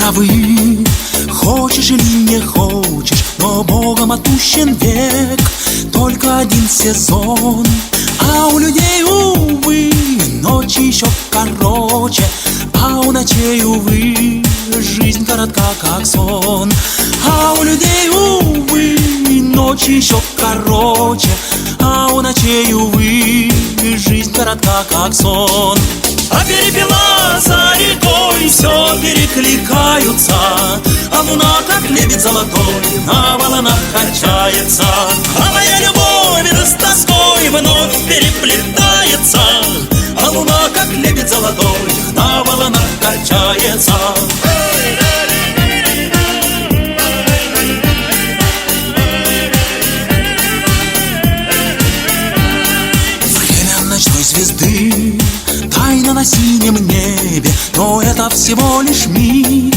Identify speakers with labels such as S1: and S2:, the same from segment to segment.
S1: травы. Хочешь или не хочешь, но Богом отпущен век. Только один сезон, а у людей, увы, ночи еще короче, а у ночей, увы, жизнь коротка, как сон. А у людей, увы, ночи еще короче, а у ночей, увы, жизнь коротка, как сон. А перепела за рекой все перекликаются, а луна, как лебедь золотой, на волнах качается. А моя любовь с тоской вновь переплетается, а луна, как лебедь золотой, на волнах качается. Время ночной звезды, тайна на синем небе, но это всего лишь миг,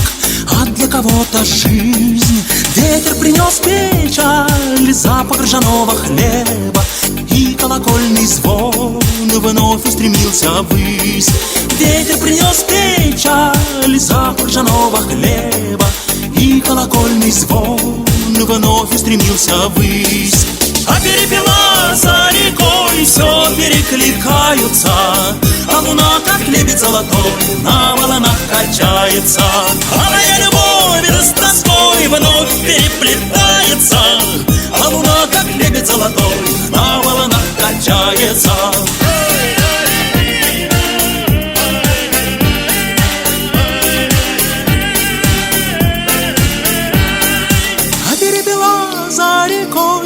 S1: а для кого-то жизнь. Ветер принес печаль, запах ржаного хлеба, и колокольный звон вновь устремился ввысь. Ветер принес печаль, запах ржаного хлеба, и колокольный звон вновь устремился ввысь. А перепела за рекой все перекликаются, а луна, как лебедь золотой, на волнах качается. А моя любовь с тоской вновь переплетается, а луна, как лебедь золотой, на волнах качается.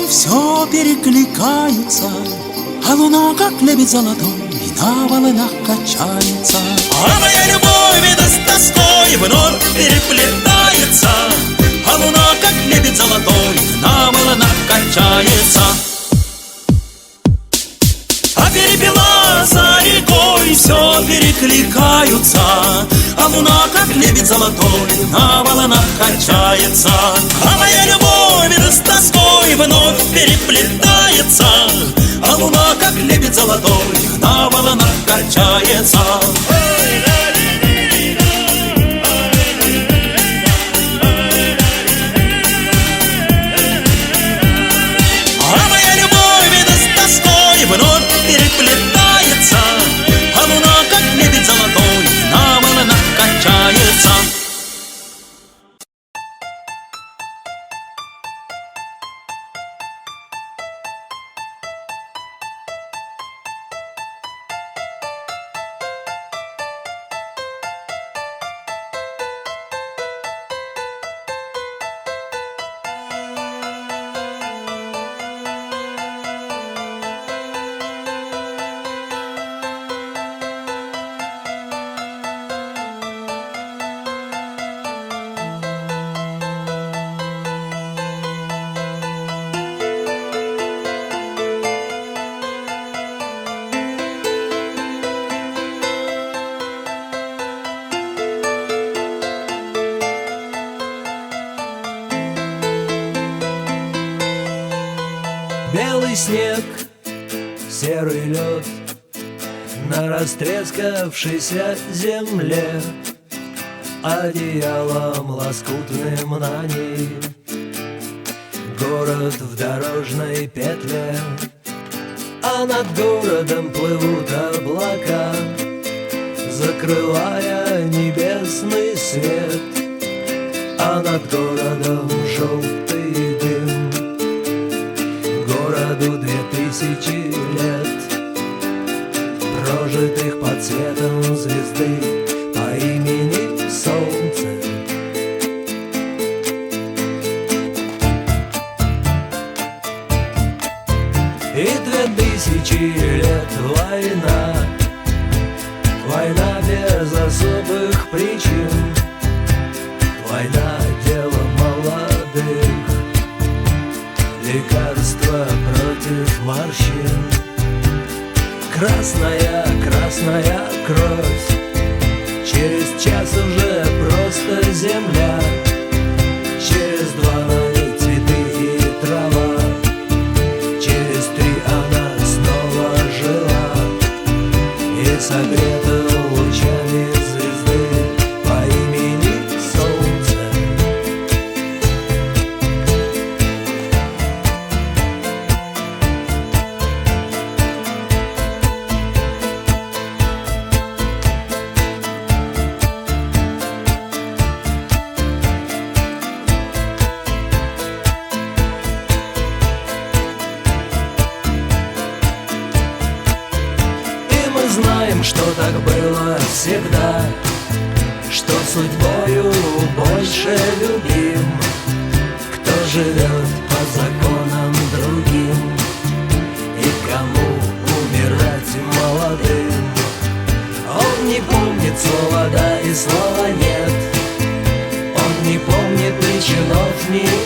S1: Все перекликается, а луна, как лебедь золотой, на волнах качается. А моя любовь с тоской вновь переплетается, а луна, как лебедь золотой, на волнах качается. А перепела за рекой все перекликаются, а луна, как лебедь золотой, на волнах качается. А моя любовь с тоской вновь переплетается, а луна, как лебедь золотой, на волнах качается. А моя любовь с тоской вновь переплетается, а луна, как лебедь золотой, на волнах качается.
S2: Белый снег, серый лед на растрескавшейся земле, одеялом лоскутным на ней город в дорожной петле, а над городом плывут облака, закрывая небесный свет, а над городом желтый дым. Городу 2000 лет, прожитых под светом звезды по имени Солнце. И 2000 лет война, война без особых причин, война дело молодых, лекарство против морщин. Красная, красная кровь, через час уже просто земля, через 2 на ней цветы и трава, через 3 она снова жила и согрета лучами звезды по имени Солнце. что так было всегда, что судьбою больше любим, кто живет по законам другим и кому умирать молодым. Он не помнит слова «да» и слова «нет», он не помнит ни чинов, ни